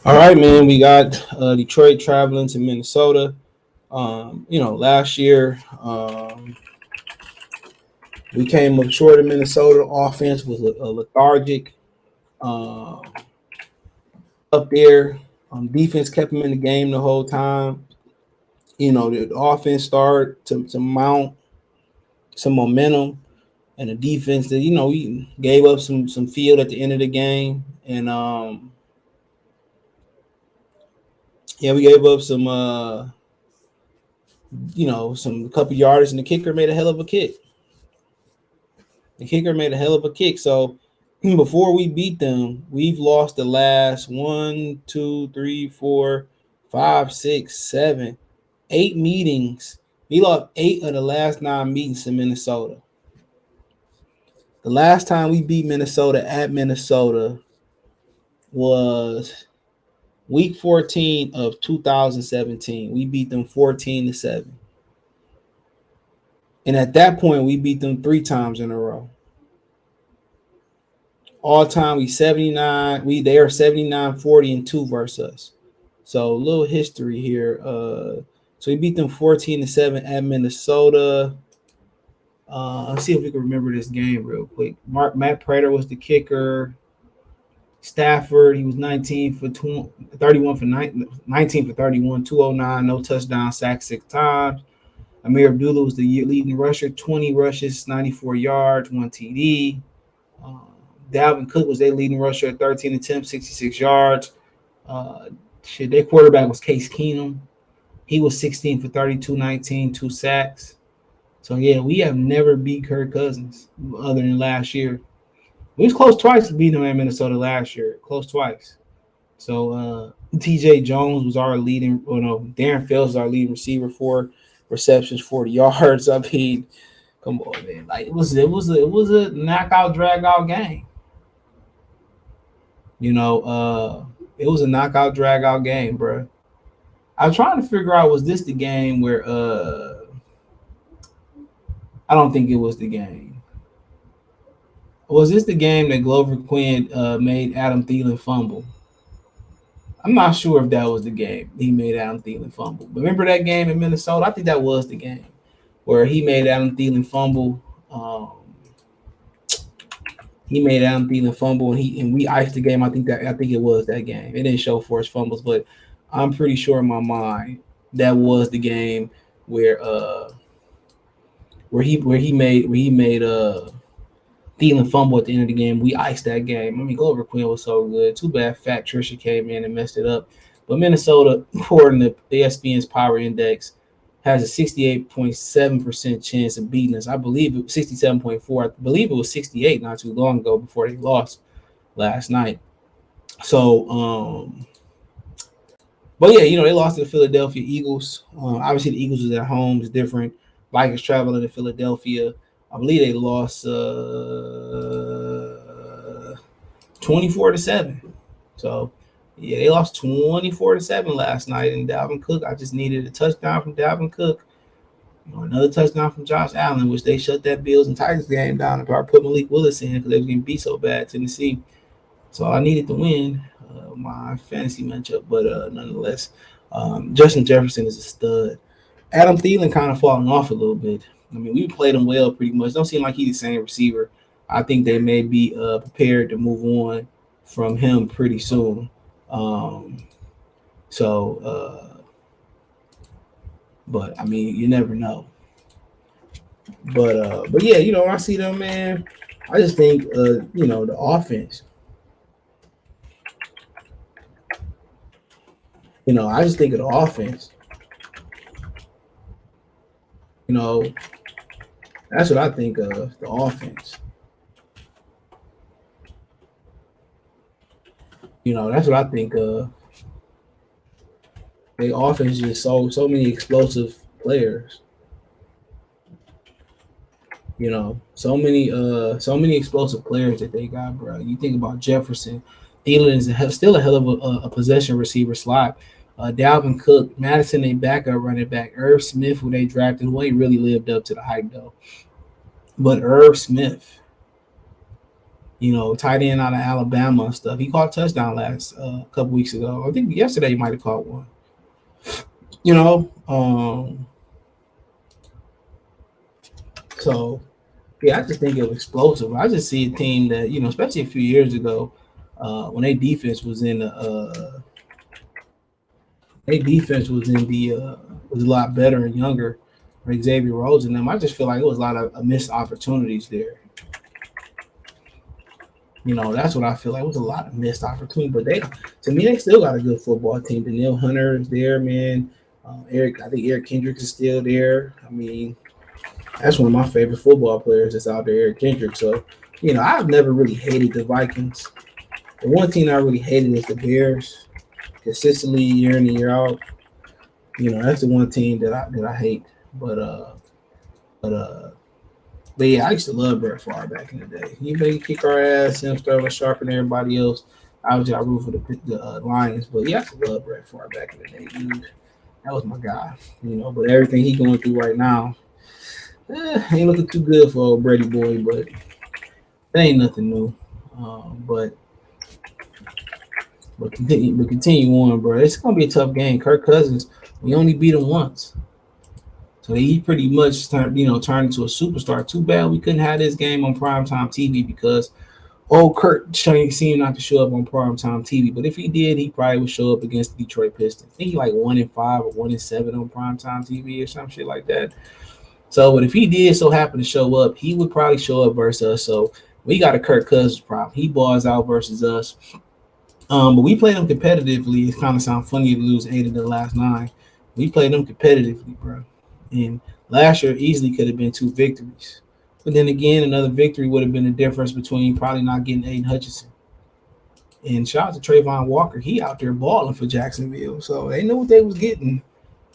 All right, man. We got Detroit traveling to Minnesota. Last year we came up short of Minnesota. Offense was lethargic uh, up there. Defense kept them in the game the whole time. The offense started to mount some momentum, and the defense that we gave up some field at the end of the game, and yeah, we gave up some couple yards, and the kicker made a hell of a kick. The kicker made a hell of a kick. So before we beat them, we've lost the last 8 meetings. We lost 8 of the last 9 meetings in Minnesota. The last time we beat Minnesota at Minnesota was week 14 of 2017. We beat them 14-7. And at that point, we beat them 3 times in a row. All time, we 79. They are 79-40-2 versus us. So a little history here. So we beat them 14-7 at Minnesota. Let's see if we can remember this game real quick. Matt Prater was the kicker. Stafford, he was 19 for 31 for 19 for 31, 209, no touchdown, sack 6 times. Amir Abdullah was the leading rusher, 20 rushes, 94 yards, 1 TD. Dalvin Cook was their leading rusher at 13 attempts, 66 yards. Their quarterback was Case Keenum. He was 16 for 32, 19, 2 sacks. So, yeah, we have never beat Kirk Cousins other than last year. We was close twice to beat him at Minnesota last year. Close twice. So, TJ Jones was our leading, Darren Fells was our leading receiver, 4 receptions, 40 yards. I mean, come on, man. Like it was a knockout, drag out game. It was a knockout, drag out game, bro. I'm trying to figure out, was this the game where I don't think it was the game. Was this the game that Glover Quinn made Adam Thielen fumble? I'm not sure if that was the game he made Adam Thielen fumble. But remember that game in Minnesota? I think that was the game where he made Adam Thielen fumble. He made Adam Thielen fumble, and we iced the game. I think it was that game. It didn't show forced fumbles, but I'm pretty sure in my mind that was the game where he made Thielen fumble at the end of the game. We iced that game. I mean, Glover Quinn was so good. Too bad Fat Trisha came in and messed it up. But Minnesota, according to ESPN's Power Index, has a 68.7% chance of beating us. I believe it was 67.4. I believe it was 68 not too long ago before they lost last night. So, but yeah, they lost to the Philadelphia Eagles. Obviously, the Eagles was at home. It's different. Vikings traveling to Philadelphia. I believe they lost 24-7. So, yeah, they lost 24-7 last night. And Dalvin Cook, I just needed a touchdown from Dalvin Cook. Another touchdown from Josh Allen, which they shut that Bills and Tigers game down and probably put Malik Willis in because they was getting beat so bad, Tennessee. So I needed to win my fantasy matchup, but nonetheless, Justin Jefferson is a stud. Adam Thielen kind of falling off a little bit. I mean, we played him well pretty much. Don't seem like he's the same receiver. I think they may be prepared to move on from him pretty soon. But I mean, you never know. But yeah, when I see them, man, I just think the offense. I just think of the offense. That's what I think of, the offense. That's what I think of. The offense is just so many explosive players. So many explosive players that they got, bro. You think about Jefferson, Thielen is still a hell of a possession receiver slot. Dalvin Cook, Madison, they backup running back. Irv Smith, who they drafted, who ain't really lived up to the hype though. But Irv Smith, Tight end out of Alabama and stuff. He caught a touchdown last couple weeks ago. I think yesterday he might have caught one. You know, so yeah, I just think it was explosive. I just see a team that especially a few years ago, when their defense was in the was a lot better and younger. Like Xavier Rhodes and them, I just feel like it was a lot of missed opportunities there. That's what I feel like. It was a lot of missed opportunity, but to me, they still got a good football team. Daniil Hunter is there, man. I think Eric Kendricks is still there. I mean, that's one of my favorite football players that's out there, Eric Kendricks. So, I've never really hated the Vikings. The one team I really hated is the Bears, consistently year in and year out. That's the one team that I hate. But but uh, but yeah, I used to love Brett Favre back in the day. He made kick our ass, him Sterling Sharp and everybody else. Obviously, I root for the Lions, but yeah, I used to love Brett Favre back in the day, dude. That was my guy. But everything he going through right now, ain't looking too good for old Brady boy. But that ain't nothing new. But continue on, bro. It's gonna be a tough game. Kirk Cousins, we only beat him once. So he pretty much turned into a superstar. Too bad we couldn't have this game on primetime TV because old Kurt seemed not to show up on primetime TV. But if he did, he probably would show up against the Detroit Pistons. I think he like 1-5 or 1-7 on primetime TV or some shit like that. So, but if he did so happen to show up, he would probably show up versus us. So we got a Kirk Cousins problem. He balls out versus us. But we played them competitively. It kind of sounds funny to lose 8 of the last 9. We played them competitively, bro. And last year easily could have been 2 victories. But then again, another victory would have been the difference between probably not getting Aiden Hutchinson. And shout out to Trayvon Walker. He out there balling for Jacksonville. So they knew what they was getting.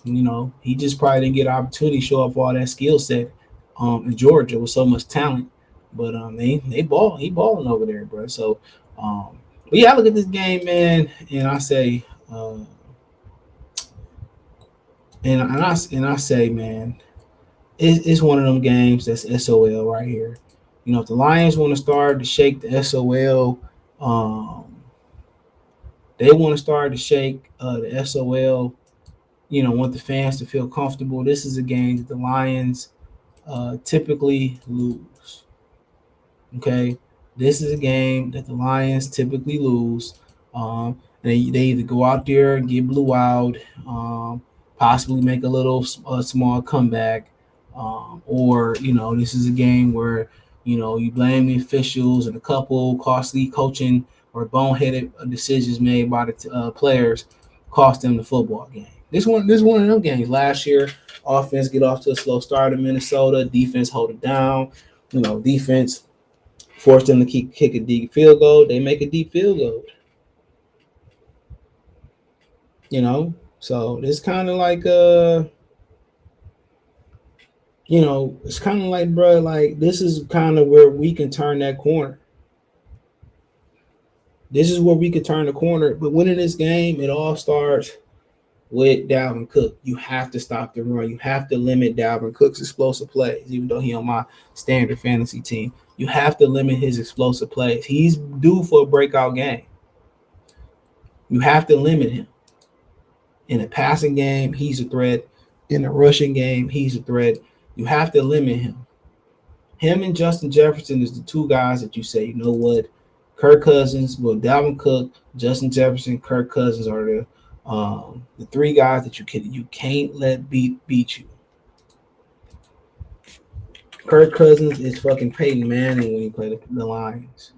He just probably didn't get an opportunity to show off all that skill set in Georgia with so much talent. But he balling over there, bro. So but yeah, I look at this game, man, and I say, and I say, man, it's one of them games that's SOL right here. If the Lions want to start to shake the SOL, they want to start to shake the SOL. Want the fans to feel comfortable. This is a game that the Lions typically lose. Okay, this is a game that the Lions typically lose. They either go out there and get blew out, possibly make a little small comeback, or this is a game where you blame the officials and a couple costly coaching or boneheaded decisions made by the players cost them the football game. This one of them games. Last year, offense get off to a slow start in Minnesota, defense hold it down. Defense force them to kick a deep field goal. They make a deep field goal. So it's kind of like it's kind of like, bro, like this is kind of where we can turn that corner. This is where we could turn the corner. But winning this game, it all starts with Dalvin Cook. You have to stop the run. You have to limit Dalvin Cook's explosive plays, even though he on my standard fantasy team. You have to limit his explosive plays. He's due for a breakout game. You have to limit him. In a passing game, he's a threat. In a rushing game, he's a threat. You have to limit him. Him and Justin Jefferson is the 2 guys that you say, you know what? Kirk Cousins, Dalvin Cook, Justin Jefferson, Kirk Cousins are the 3 guys that you can't let beat you. Kirk Cousins is fucking Peyton Manning when he played the Lions.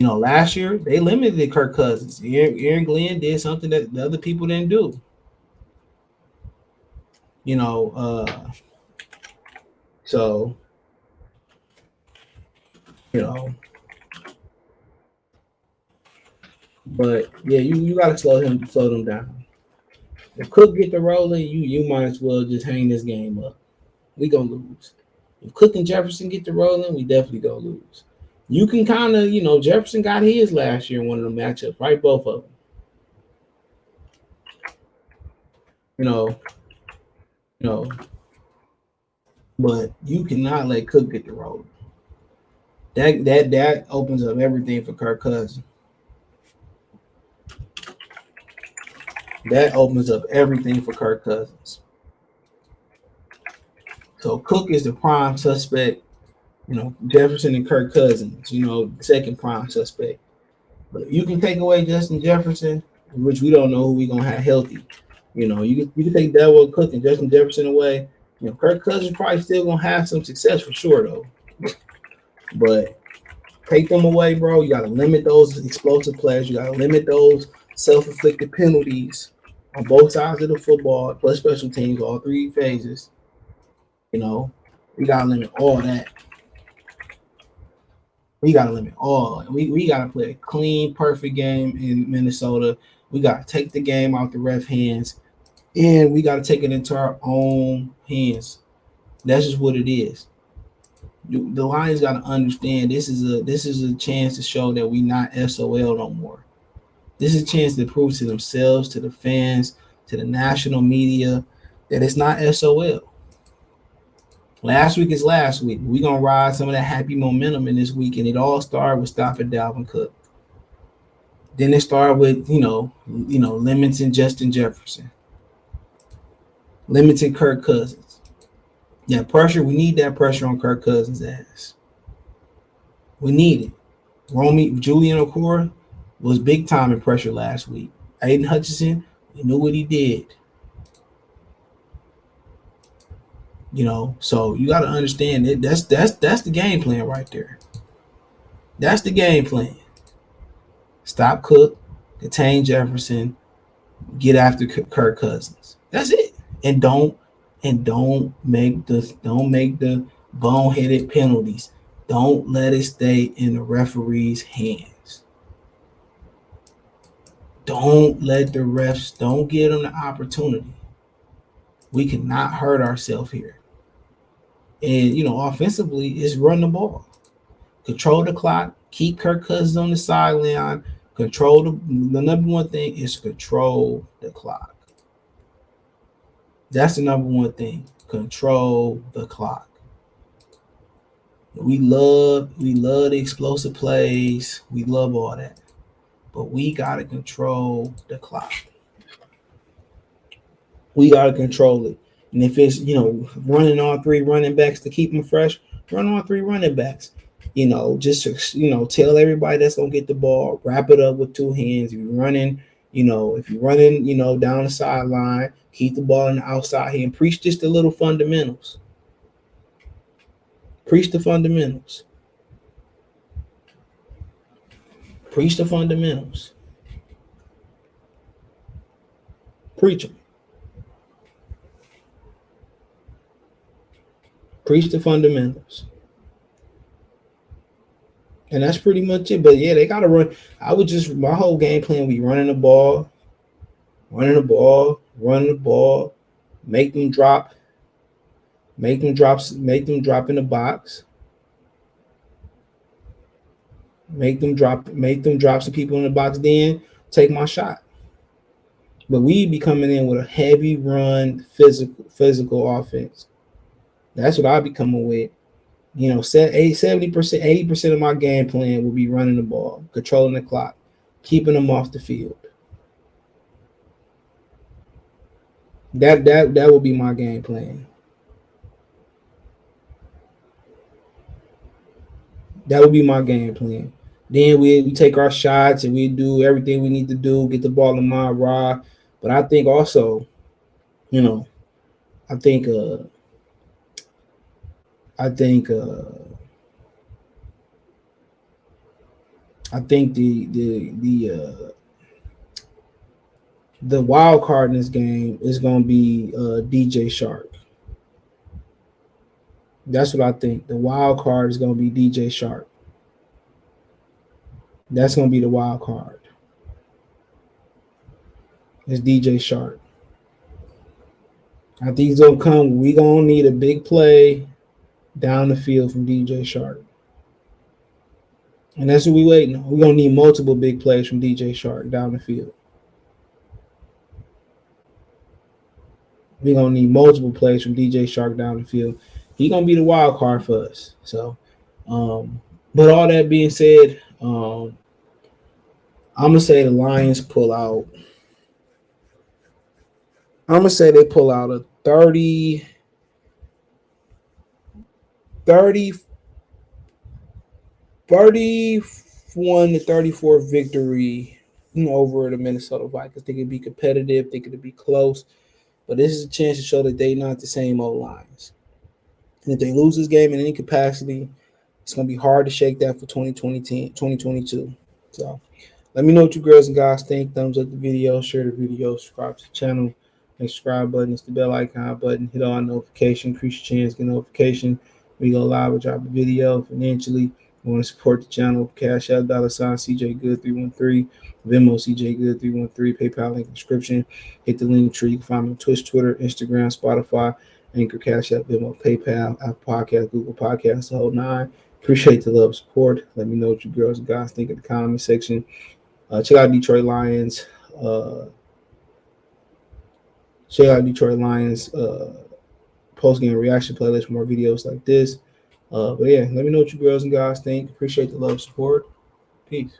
Last year they limited Kirk Cousins. Aaron Glenn did something that the other people didn't do. So you know, but yeah, you gotta slow them down. If Cook get the rolling, you might as well just hang this game up. We gonna lose. If Cook and Jefferson get the rolling, we definitely gonna lose. You can kind of, Jefferson got his last year in one of the matchups, right? Both of them. You know, you know, but you cannot let Cook get the rolling. That opens up everything for Kirk Cousins. That opens up everything for Kirk Cousins. So Cook is the prime suspect. Jefferson and Kirk Cousins. Second prime suspect. But if you can take away Justin Jefferson, which we don't know who we gonna have healthy. You can take Delwell Cook and Justin Jefferson away. Kirk Cousins probably still gonna have some success for sure though. But take them away, bro. You gotta limit those explosive plays. You gotta limit those self-inflicted penalties on both sides of the football, plus special teams, all three phases. You know, we gotta limit all that. We gotta limit all. We gotta play a clean, perfect game in Minnesota. We gotta take the game out the ref hands, and we gotta take it into our own hands. That's just what it is. The Lions gotta understand this is a chance to show that we not SOL no more. This is a chance to prove to themselves, to the fans, to the national media that it's not SOL. Last week is last week. We're gonna ride some of that happy momentum in this week, and it all started with stopping Dalvin Cook. Then it started with limiting Justin Jefferson, limiting Kirk Cousins. That pressure, we need that pressure on Kirk Cousins' ass. We need it. Julian Okora was big time in pressure last week. Aiden Hutchinson, we knew what he did. So you got to understand that that's the game plan right there. That's the game plan. Stop Cook, contain Jefferson, get after Kirk Cousins. That's it. And don't make the boneheaded penalties. Don't let it stay in the referee's hands. Don't let the refs. Don't give them the opportunity. We cannot hurt ourselves here. And offensively, it's run the ball, control the clock, keep Kirk Cousins on the sideline. Control the number one thing is control the clock. That's the number one thing. Control the clock. We love the explosive plays. We love all that. But we gotta control the clock. We gotta control it. And if it's running all three running backs to keep them fresh, run all three running backs. Just tell everybody that's gonna get the ball, wrap it up with two hands. If you're running down the sideline, keep the ball in the outside hand. Preach just the little fundamentals. Preach the fundamentals. Preach the fundamentals. Preach them. Preach the fundamentals. And that's pretty much it. But yeah, they gotta run. My whole game plan would be running the ball, running the ball, make them drop, make them drop in the box, make them drop some people in the box, then take my shot. But we be coming in with a heavy run, physical offense. That's what I'll be coming with. 70%, 80% of my game plan will be running the ball, controlling the clock, keeping them off the field. That will be my game plan. That would be my game plan. Then we take our shots and we do everything we need to do, get the ball in my raw. But I think also, you know, I think I think I think the wild card in this game is gonna be DJ Shark. That's what I think. The wild card is gonna be DJ Shark. That's gonna be the wild card. It's DJ Shark. I think he's gonna come. We gonna need a big play down the field from DJ Shark, and that's what we waiting on. We're gonna need multiple big plays from DJ Shark down the field. We're gonna need multiple plays from DJ Shark down the field. He's gonna be the wild card for us. So, But all that being said, I'm gonna say the Lions pull out. I'm gonna say they pull out a 30, 31-34 victory, over the Minnesota Vikings. They could be competitive. They could be close. But this is a chance to show that they not the same old Lions. And if they lose this game in any capacity, it's going to be hard to shake that for 2022. So let me know what you girls and guys think. Thumbs up the video, share the video, subscribe to the channel. Make subscribe button, it's the bell icon button. Hit on notification, increase your chance, get notification. We go live or drop a video. Financially, you want to support the channel, Cash App, $ CJ Good 313, Venmo CJ Good 313, PayPal link in the description. Hit the link tree. You can find me on Twitch, Twitter, Instagram, Spotify, Anchor, Cash App, Venmo, PayPal, Apple Podcast, Google Podcasts, the whole nine. Appreciate the love, support. Let me know what you girls and guys think in the comment section. Check out Detroit Lions. Uh, Check out Detroit Lions post game reaction playlist for more videos like this. But yeah, let me know what you girls and guys think. Appreciate the love, support. Peace.